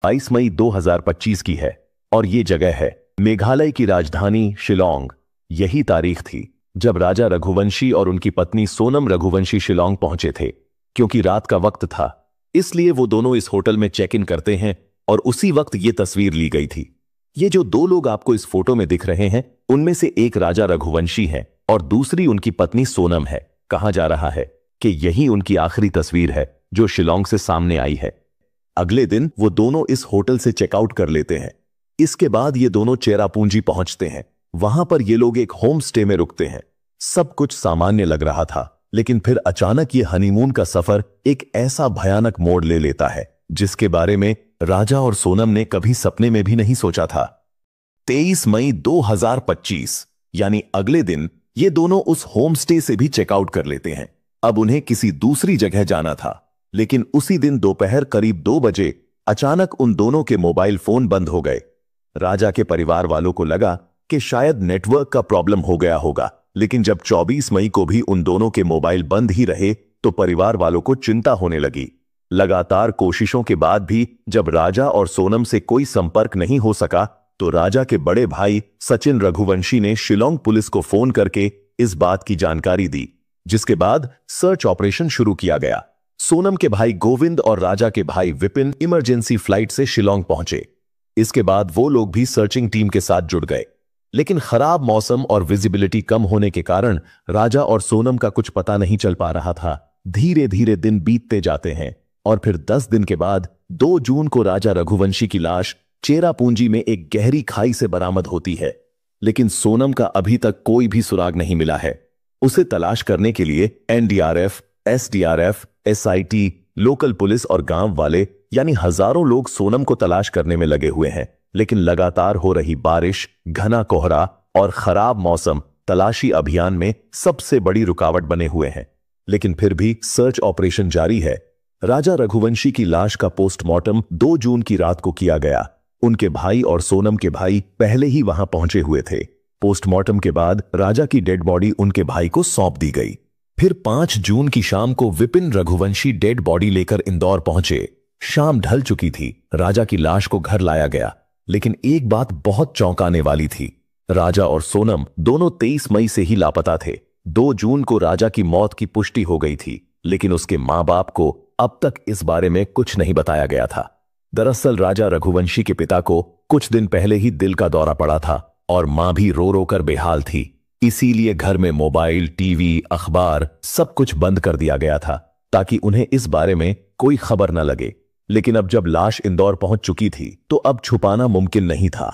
22 मई 2025 की है और ये जगह है मेघालय की राजधानी शिलोंग। यही तारीख थी जब राजा रघुवंशी और उनकी पत्नी सोनम रघुवंशी शिलोंग पहुंचे थे। क्योंकि रात का वक्त था इसलिए वो दोनों इस होटल में चेक इन करते हैं और उसी वक्त ये तस्वीर ली गई थी। ये जो दो लोग आपको इस फोटो में दिख रहे हैं उनमें से एक राजा रघुवंशी है और दूसरी उनकी पत्नी सोनम है। कहा जा रहा है कि यही उनकी आखिरी तस्वीर है जो शिलोंग से सामने आई है। अगले दिन वो दोनों इस होटल से चेकआउट कर लेते हैं। इसके बाद ये दोनों चेरापूंजी पहुंचते हैं। वहां पर ये लोग एक होम स्टे में रुकते हैं। सब कुछ सामान्य लग रहा था, लेकिन फिर अचानक ये हनीमून का सफर एक ऐसा भयानक मोड़ ले लेता है जिसके बारे में राजा और सोनम ने कभी सपने में भी नहीं सोचा था। 23 मई 2025 यानी अगले दिन ये दोनों उस होम स्टे से भी चेकआउट कर लेते हैं। अब उन्हें किसी दूसरी जगह जाना था, लेकिन उसी दिन दोपहर करीब 2 बजे अचानक उन दोनों के मोबाइल फोन बंद हो गए। राजा के परिवार वालों को लगा कि शायद नेटवर्क का प्रॉब्लम हो गया होगा, लेकिन जब 24 मई को भी उन दोनों के मोबाइल बंद ही रहे तो परिवार वालों को चिंता होने लगी। लगातार कोशिशों के बाद भी जब राजा और सोनम से कोई संपर्क नहीं हो सका तो राजा के बड़े भाई सचिन रघुवंशी ने शिलोंग पुलिस को फोन करके इस बात की जानकारी दी, जिसके बाद सर्च ऑपरेशन शुरू किया गया। सोनम के भाई गोविंद और राजा के भाई विपिन इमरजेंसी फ्लाइट से शिलोंग पहुंचे। इसके बाद वो लोग भी सर्चिंग टीम के साथ जुड़ गए, लेकिन खराब मौसम और विजिबिलिटी कम होने के कारण राजा और सोनम का कुछ पता नहीं चल पा रहा था। धीरे धीरे दिन बीतते जाते हैं और फिर 10 दिन के बाद 2 जून को राजा रघुवंशी की लाश चेरापूंजी में एक गहरी खाई से बरामद होती है, लेकिन सोनम का अभी तक कोई भी सुराग नहीं मिला है। उसे तलाश करने के लिए NDRF, SDRF, SIT, local police और गांव वाले यानी हजारों लोग सोनम को तलाश करने में लगे हुए हैं, लेकिन लगातार हो रही बारिश, घना कोहरा और खराब मौसम तलाशी अभियान में सबसे बड़ी रुकावट बने हुए हैं। लेकिन फिर भी सर्च ऑपरेशन जारी है। राजा रघुवंशी की लाश का पोस्टमार्टम 2 जून की रात को किया गया। उनके भाई और सोनम के भाई पहले ही वहां पहुंचे हुए थे। पोस्टमार्टम के बाद राजा की डेड बॉडी उनके भाई को सौंप दी गई। फिर 5 जून की शाम को विपिन रघुवंशी डेड बॉडी लेकर इंदौर पहुंचे। शाम ढल चुकी थी। राजा की लाश को घर लाया गया, लेकिन एक बात बहुत चौंकाने वाली थी। राजा और सोनम दोनों 23 मई से ही लापता थे। 2 जून को राजा की मौत की पुष्टि हो गई थी, लेकिन उसके मां बाप को अब तक इस बारे में कुछ नहीं बताया गया था। दरअसल राजा रघुवंशी के पिता को कुछ दिन पहले ही दिल का दौरा पड़ा था और मां भी रो रो कर बेहाल थी। इसीलिए घर में मोबाइल, टीवी, अखबार सब कुछ बंद कर दिया गया था ताकि उन्हें इस बारे में कोई खबर न लगे। लेकिन अब जब लाश इंदौर पहुंच चुकी थी तो अब छुपाना मुमकिन नहीं था।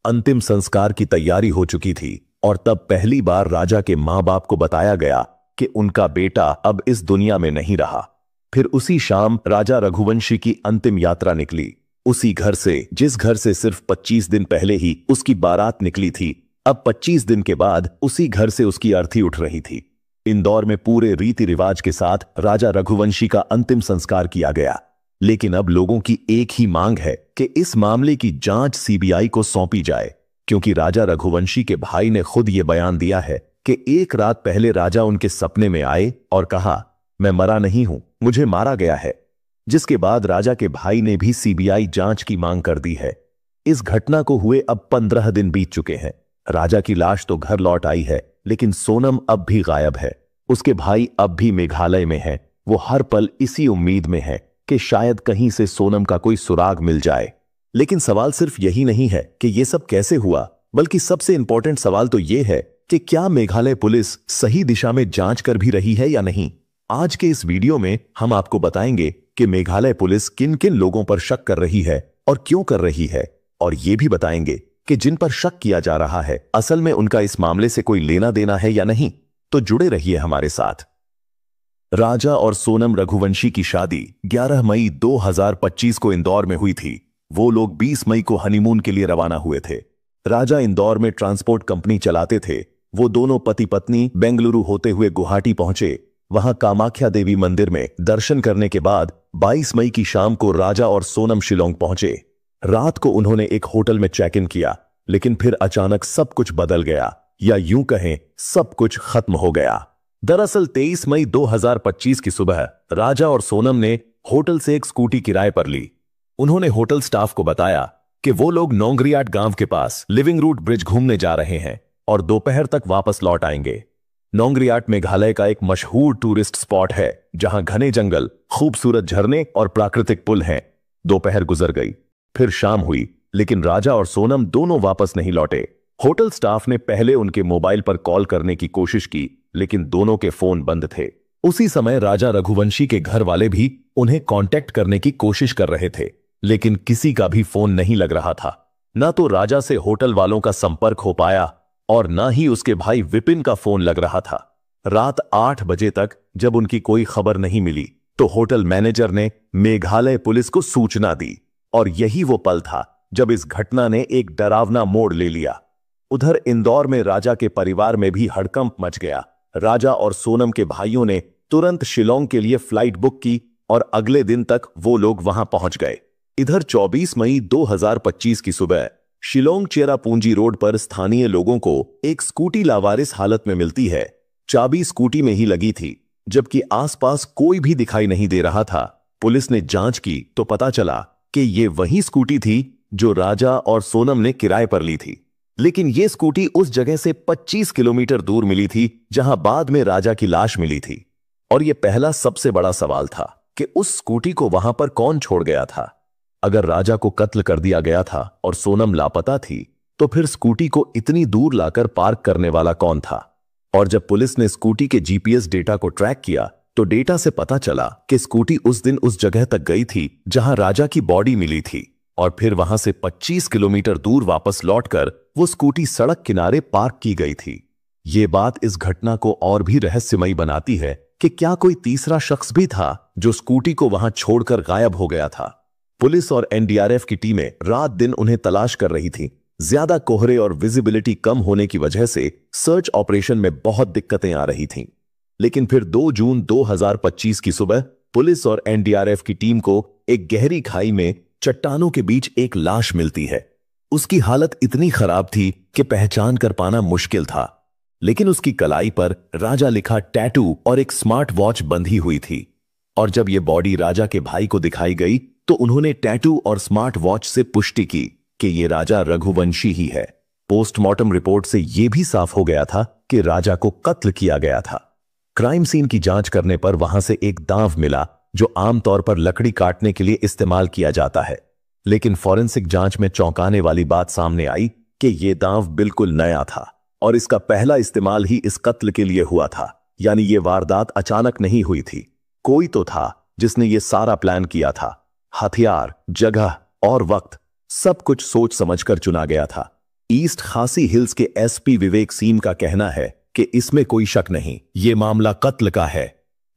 अंतिम संस्कार की तैयारी हो चुकी थी और तब पहली बार राजा के मां बाप को बताया गया कि उनका बेटा अब इस दुनिया में नहीं रहा। फिर उसी शाम राजा रघुवंशी की अंतिम यात्रा निकली। उसी घर से जिस घर से सिर्फ 25 दिन पहले ही उसकी बारात निकली थी, अब 25 दिन के बाद उसी घर से उसकी अर्थी उठ रही थी। इंदौर में पूरे रीति रिवाज के साथ राजा रघुवंशी का अंतिम संस्कार किया गया। लेकिन अब लोगों की एक ही मांग है कि इस मामले की जांच सीबीआई को सौंपी जाए, क्योंकि राजा रघुवंशी के भाई ने खुद यह बयान दिया है कि एक रात पहले राजा उनके सपने में आए और कहा, मैं मरा नहीं हूं, मुझे मारा गया है। जिसके बाद राजा के भाई ने भी सीबीआई जांच की मांग कर दी है। इस घटना को हुए अब 15 दिन बीत चुके हैं। राजा की लाश तो घर लौट आई है, लेकिन सोनम अब भी गायब है। उसके भाई अब भी मेघालय में हैं। वो हर पल इसी उम्मीद में है कि शायद कहीं से सोनम का कोई सुराग मिल जाए। लेकिन सवाल सिर्फ यही नहीं है कि यह सब कैसे हुआ, बल्कि सबसे इंपॉर्टेंट सवाल तो यह है कि क्या मेघालय पुलिस सही दिशा में जांच कर भी रही है या नहीं। आज के इस वीडियो में हम आपको बताएंगे कि मेघालय पुलिस किन किन लोगों पर शक कर रही है और क्यों कर रही है, और यह भी बताएंगे कि जिन पर शक किया जा रहा है असल में उनका इस मामले से कोई लेना देना है या नहीं। तो जुड़े रहिए हमारे साथ। राजा और सोनम रघुवंशी की शादी 11 मई 2025 को इंदौर में हुई थी। वो लोग 20 मई को हनीमून के लिए रवाना हुए थे। राजा इंदौर में ट्रांसपोर्ट कंपनी चलाते थे। वो दोनों पति पत्नी बेंगलुरु होते हुए गुवाहाटी पहुंचे। वहां कामाख्या देवी मंदिर में दर्शन करने के बाद 22 मई की शाम को राजा और सोनम शिलोंग पहुंचे। रात को उन्होंने एक होटल में चेक इन किया, लेकिन फिर अचानक सब कुछ बदल गया, या यूं कहें सब कुछ खत्म हो गया। दरअसल 23 मई 2025 की सुबह राजा और सोनम ने होटल से एक स्कूटी किराए पर ली। उन्होंने होटल स्टाफ को बताया कि वो लोग नोंगरियाट गांव के पास लिविंग रूट ब्रिज घूमने जा रहे हैं और दोपहर तक वापस लौट आएंगे। नोंगरियाट मेघालय का एक मशहूर टूरिस्ट स्पॉट है जहां घने जंगल, खूबसूरत झरने और प्राकृतिक पुल हैं। दोपहर गुजर गई, फिर शाम हुई, लेकिन राजा और सोनम दोनों वापस नहीं लौटे। होटल स्टाफ ने पहले उनके मोबाइल पर कॉल करने की कोशिश की, लेकिन दोनों के फोन बंद थे। उसी समय राजा रघुवंशी के घर वाले भी उन्हें कांटेक्ट करने की कोशिश कर रहे थे, लेकिन किसी का भी फोन नहीं लग रहा था। ना तो राजा से होटल वालों का संपर्क हो पाया और ना ही उसके भाई विपिन का फोन लग रहा था। रात 8 बजे तक जब उनकी कोई खबर नहीं मिली तो होटल मैनेजर ने मेघालय पुलिस को सूचना दी, और यही वो पल था जब इस घटना ने एक डरावना मोड़ ले लिया। उधर इंदौर में राजा के परिवार में भी हड़कंप मच गया। राजा और सोनम के भाइयों ने तुरंत शिलोंग के लिए फ्लाइट बुक की और अगले दिन तक वो लोग वहां पहुंच गए। इधर 24 मई 2025 की सुबह शिलोंग चेरापूंजी रोड पर स्थानीय लोगों को एक स्कूटी लावारिस हालत में मिलती है। चाबी स्कूटी में ही लगी थी, जबकि आसपास कोई भी दिखाई नहीं दे रहा था। पुलिस ने जांच की तो पता चला कि ये वही स्कूटी थी जो राजा और सोनम ने किराए पर ली थी। लेकिन ये स्कूटी उस जगह से 25 किलोमीटर दूर मिली थी जहां बाद में राजा की लाश मिली थी। और यह पहला सबसे बड़ा सवाल था कि उस स्कूटी को वहां पर कौन छोड़ गया था। अगर राजा को कत्ल कर दिया गया था और सोनम लापता थी, तो फिर स्कूटी को इतनी दूर लाकर पार्क करने वाला कौन था। और जब पुलिस ने स्कूटी के जीपीएस डेटा को ट्रैक किया तो डेटा से पता चला कि स्कूटी उस दिन उस जगह तक गई थी जहां राजा की बॉडी मिली थी, और फिर वहां से 25 किलोमीटर दूर वापस लौटकर वो स्कूटी सड़क किनारे पार्क की गई थी। ये बात इस घटना को और भी रहस्यमयी बनाती है कि क्या कोई तीसरा शख्स भी था जो स्कूटी को वहां छोड़कर गायब हो गया था। पुलिस और एनडीआरएफ की टीमें रात दिन उन्हें तलाश कर रही थीं। ज्यादा कोहरे और विजिबिलिटी कम होने की वजह से सर्च ऑपरेशन में बहुत दिक्कतें आ रही थीं। लेकिन फिर 2 जून 2025 की सुबह पुलिस और एनडीआरएफ की टीम को एक गहरी खाई में चट्टानों के बीच एक लाश मिलती है। उसकी हालत इतनी खराब थी कि पहचान कर पाना मुश्किल था, लेकिन उसकी कलाई पर राजा लिखा टैटू और एक स्मार्ट वॉच बंधी हुई थी। और जब यह बॉडी राजा के भाई को दिखाई गई तो उन्होंने टैटू और स्मार्ट वॉच से पुष्टि की कि यह राजा रघुवंशी ही है। पोस्टमार्टम रिपोर्ट से यह भी साफ हो गया था कि राजा को कत्ल किया गया था। क्राइम सीन की जांच करने पर वहां से एक दांव मिला जो आमतौर पर लकड़ी काटने के लिए इस्तेमाल किया जाता है, लेकिन फॉरेंसिक जांच में चौंकाने वाली बात सामने आई कि यह दांव बिल्कुल नया था और इसका पहला इस्तेमाल ही इस कत्ल के लिए हुआ था। यानी यह वारदात अचानक नहीं हुई थी, कोई तो था जिसने यह सारा प्लान किया था। हथियार, जगह और वक्त सब कुछ सोच समझकर चुना गया था। ईस्ट खासी हिल्स के एसपी विवेक सीम का कहना है कि इसमें कोई शक नहीं, यह मामला कत्ल का है।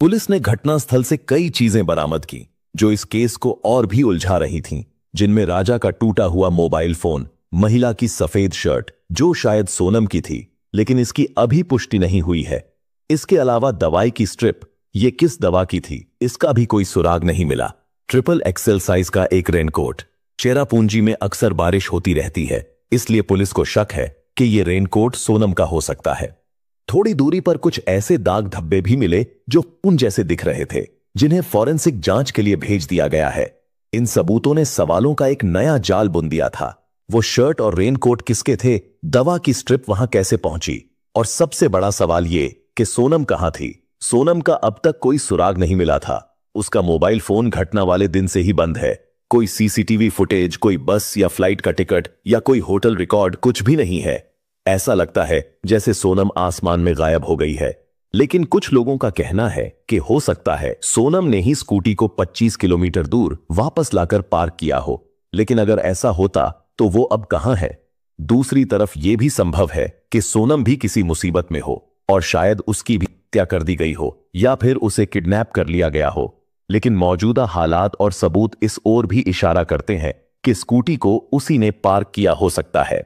पुलिस ने घटनास्थल से कई चीजें बरामद की जो इस केस को और भी उलझा रही थीं, जिनमें राजा का टूटा हुआ मोबाइल फोन, महिला की सफेद शर्ट जो शायद सोनम की थी, लेकिन इसकी अभी पुष्टि नहीं हुई है। इसके अलावा दवाई की स्ट्रिप, ये किस दवा की थी इसका भी कोई सुराग नहीं मिला। ट्रिपल एक्सेल साइज का एक रेनकोट। चेरापूंजी में अक्सर बारिश होती रहती है, इसलिए पुलिस को शक है कि यह रेनकोट सोनम का हो सकता है। थोड़ी दूरी पर कुछ ऐसे दाग धब्बे भी मिले जो खून जैसे दिख रहे थे, जिन्हें फॉरेंसिक जांच के लिए भेज दिया गया है। इन सबूतों ने सवालों का एक नया जाल बुन दिया था। वो शर्ट और रेनकोट किसके थे, दवा की स्ट्रिप वहां कैसे पहुंची, और सबसे बड़ा सवाल ये कि सोनम कहां थी। सोनम का अब तक कोई सुराग नहीं मिला था। उसका मोबाइल फोन घटना वाले दिन से ही बंद है। कोई सीसीटीवी फुटेज, कोई बस या फ्लाइट का टिकट या कोई होटल रिकॉर्ड कुछ भी नहीं है। ऐसा लगता है जैसे सोनम आसमान में गायब हो गई है। लेकिन कुछ लोगों का कहना है कि हो सकता है सोनम ने ही स्कूटी को 25 किलोमीटर दूर वापस लाकर पार्क किया हो। लेकिन अगर ऐसा होता तो वो अब कहां है। दूसरी तरफ यह भी संभव है कि सोनम भी किसी मुसीबत में हो और शायद उसकी भी हत्या कर दी गई हो या फिर उसे किडनैप कर लिया गया हो। लेकिन मौजूदा हालात और सबूत इस ओर भी इशारा करते हैं कि स्कूटी को उसी ने पार्क किया हो सकता है।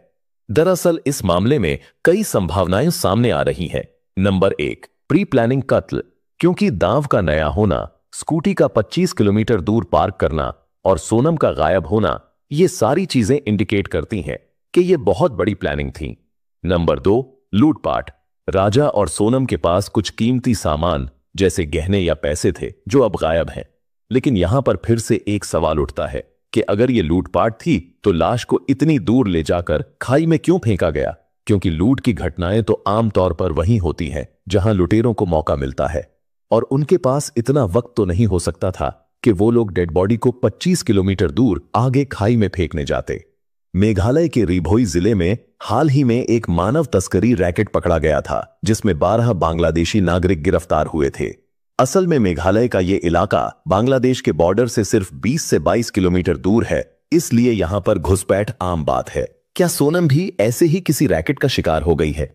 दरअसल इस मामले में कई संभावनाएं सामने आ रही हैं। नंबर 1, प्री प्लानिंग कत्ल। क्योंकि दांव का नया होना, स्कूटी का 25 किलोमीटर दूर पार्क करना और सोनम का गायब होना, ये सारी चीजें इंडिकेट करती हैं कि ये बहुत बड़ी प्लानिंग थी। नंबर 2, लूटपाट। राजा और सोनम के पास कुछ कीमती सामान जैसे गहने या पैसे थे जो अब गायब हैं। लेकिन यहां पर फिर से एक सवाल उठता है कि अगर ये लूटपाट थी तो लाश को इतनी दूर ले जाकर खाई में क्यों फेंका गया, क्योंकि लूट की घटनाएं तो आमतौर पर वहीं होती हैं जहां लुटेरों को मौका मिलता है, और उनके पास इतना वक्त तो नहीं हो सकता था कि वो लोग डेड बॉडी को 25 किलोमीटर दूर आगे खाई में फेंकने जाते। मेघालय के रिभोई जिले में हाल ही में एक मानव तस्करी रैकेट पकड़ा गया था जिसमें 12 बांग्लादेशी नागरिक गिरफ्तार हुए थे। असल में मेघालय का ये इलाका बांग्लादेश के बॉर्डर से सिर्फ 20 से 22 किलोमीटर दूर है, इसलिए यहां पर घुसपैठ आम बात है। क्या सोनम भी ऐसे ही किसी रैकेट का शिकार हो गई है?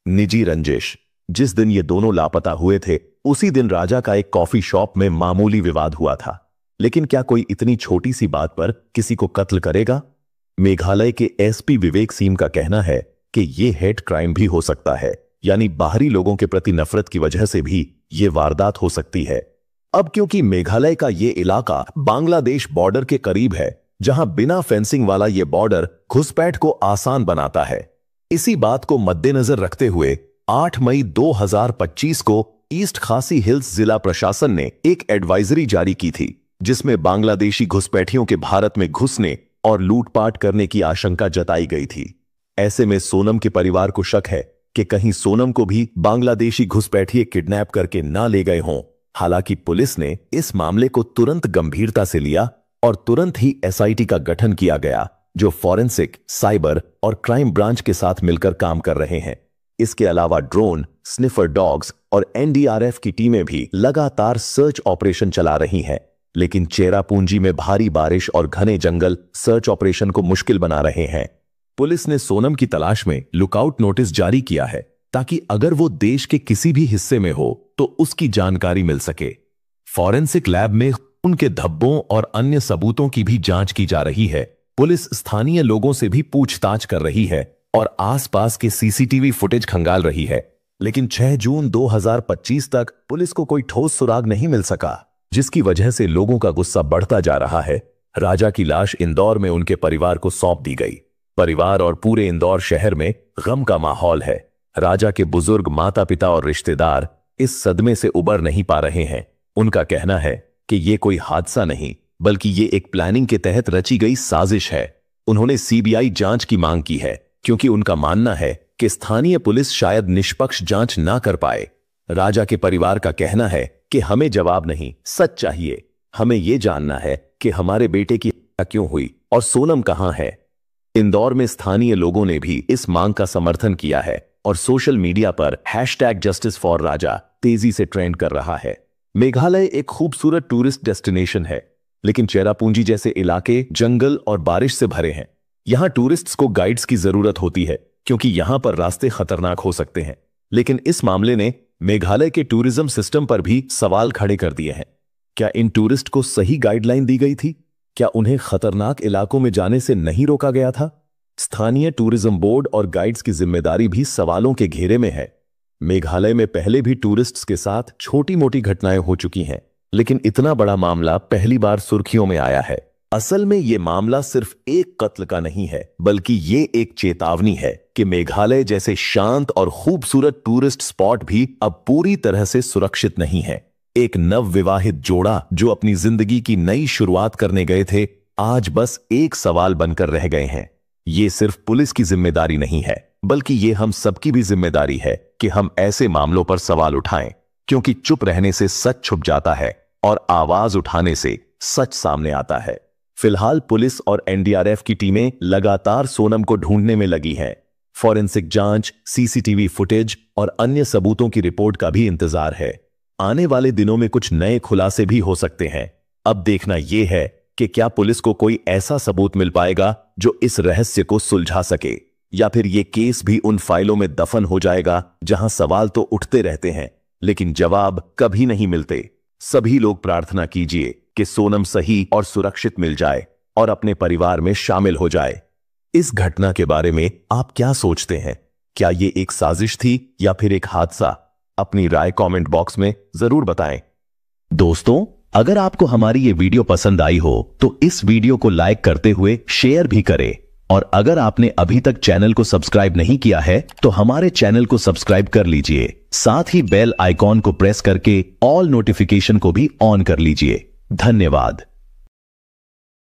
निजी रंजिश। जिस दिन ये दोनों लापता हुए थे उसी दिन राजा का एक कॉफी शॉप में मामूली विवाद हुआ था, लेकिन क्या कोई इतनी छोटी सी बात पर किसी को कत्ल करेगा? मेघालय के एसपी विवेक सिंह का कहना है कि यह हेट क्राइम भी हो सकता है, यानी बाहरी लोगों के प्रति नफरत की वजह से भी यह वारदात हो सकती है। अब क्योंकि मेघालय का यह इलाका बांग्लादेश बॉर्डर के करीब है, जहां बिना फेंसिंग वाला यह बॉर्डर घुसपैठ को आसान बनाता है, इसी बात को मद्देनजर रखते हुए 8 मई 2025 को ईस्ट खासी हिल्स जिला प्रशासन ने एक एडवाइजरी जारी की थी जिसमें बांग्लादेशी घुसपैठियों के भारत में घुसने और लूटपाट करने की आशंका जताई गई थी। ऐसे में सोनम के परिवार को शक है कि कहीं सोनम को भी बांग्लादेशी घुसपैठिए किडनैप करके ना ले गए हों। हालांकि पुलिस ने इस मामले को तुरंत गंभीरता से लिया और तुरंत ही एसआईटी का गठन किया गया जो फॉरेंसिक, साइबर और क्राइम ब्रांच के साथ मिलकर काम कर रहे हैं। इसके अलावा ड्रोन, स्निफर डॉग्स और एनडीआरएफ की टीमें भी लगातार सर्च ऑपरेशन चला रही हैं, लेकिन चेरापूंजी में भारी बारिश और घने जंगल सर्च ऑपरेशन को मुश्किल बना रहे हैं। पुलिस ने सोनम की तलाश में लुकआउट नोटिस जारी किया है ताकि अगर वो देश के किसी भी हिस्से में हो तो उसकी जानकारी मिल सके। फॉरेंसिक लैब में उनके धब्बों और अन्य सबूतों की भी जांच की जा रही है। पुलिस स्थानीय लोगों से भी पूछताछ कर रही है और आसपास के सीसीटीवी फुटेज खंगाल रही है, लेकिन 6 जून 2025 तक पुलिस को कोई ठोस सुराग नहीं मिल सका, जिसकी वजह से लोगों का गुस्सा बढ़ता जा रहा है। राजा की लाश इंदौर में उनके परिवार को सौंप दी गई। परिवार और पूरे इंदौर शहर में गम का माहौल है। राजा के बुजुर्ग माता पिता और रिश्तेदार इस सदमे से उबर नहीं पा रहे हैं। उनका कहना है कि ये कोई हादसा नहीं बल्कि ये एक प्लानिंग के तहत रची गई साजिश है। उन्होंने सीबीआई जांच की मांग की है क्योंकि उनका मानना है कि स्थानीय पुलिस शायद निष्पक्ष जांच ना कर पाए। राजा के परिवार का कहना है कि हमें जवाब नहीं, सच चाहिए। हमें यह जानना है कि हमारे बेटे की हत्या क्यों हुई और सोनम कहां है। इंदौर में स्थानीय लोगों ने भी इस मांग का समर्थन किया है और सोशल मीडिया पर #JusticeForRaja तेजी से ट्रेंड कर रहा है। मेघालय एक खूबसूरत टूरिस्ट डेस्टिनेशन है, लेकिन चेरापूंजी जैसे इलाके जंगल और बारिश से भरे हैं। यहां टूरिस्ट्स को गाइड्स की जरूरत होती है क्योंकि यहां पर रास्ते खतरनाक हो सकते हैं। लेकिन इस मामले ने मेघालय के टूरिज्म सिस्टम पर भी सवाल खड़े कर दिए हैं। क्या इन टूरिस्ट को सही गाइडलाइन दी गई थी? क्या उन्हें खतरनाक इलाकों में जाने से नहीं रोका गया था? स्थानीय टूरिज्म बोर्ड और गाइड्स की जिम्मेदारी भी सवालों के घेरे में है। मेघालय में पहले भी टूरिस्ट्स के साथ छोटी मोटी घटनाएं हो चुकी हैं, लेकिन इतना बड़ा मामला पहली बार सुर्खियों में आया है। असल में यह मामला सिर्फ एक कत्ल का नहीं है, बल्कि ये एक चेतावनी है कि मेघालय जैसे शांत और खूबसूरत टूरिस्ट स्पॉट भी अब पूरी तरह से सुरक्षित नहीं है। एक नवविवाहित जोड़ा जो अपनी जिंदगी की नई शुरुआत करने गए थे, आज बस एक सवाल बनकर रह गए हैं। ये सिर्फ पुलिस की जिम्मेदारी नहीं है, बल्कि ये हम सबकी भी जिम्मेदारी है कि हम ऐसे मामलों पर सवाल उठाएं, क्योंकि चुप रहने से सच छुप जाता है और आवाज उठाने से सच सामने आता है। फिलहाल पुलिस और एनडीआरएफ की टीमें लगातार सोनम को ढूंढने में लगी हैं। फॉरेंसिक जांच, सीसीटीवी फुटेज और अन्य सबूतों की रिपोर्ट का भी इंतजार है। आने वाले दिनों में कुछ नए खुलासे भी हो सकते हैं। अब देखना यह है कि क्या पुलिस को कोई ऐसा सबूत मिल पाएगा जो इस रहस्य को सुलझा सके, या फिर यह केस भी उन फाइलों में दफन हो जाएगा जहां सवाल तो उठते रहते हैं लेकिन जवाब कभी नहीं मिलते। सभी लोग प्रार्थना कीजिए कि सोनम सही और सुरक्षित मिल जाए और अपने परिवार में शामिल हो जाए। इस घटना के बारे में आप क्या सोचते हैं? क्या यह एक साजिश थी या फिर एक हादसा? अपनी राय कमेंट बॉक्स में जरूर बताएं। दोस्तों, अगर आपको हमारी ये वीडियो पसंद आई हो तो इस वीडियो को लाइक करते हुए शेयर भी करें, और अगर आपने अभी तक चैनल को सब्सक्राइब नहीं किया है तो हमारे चैनल को सब्सक्राइब कर लीजिए। साथ ही बेल आइकॉन को प्रेस करके ऑल नोटिफिकेशन को भी ऑन कर लीजिए। धन्यवाद।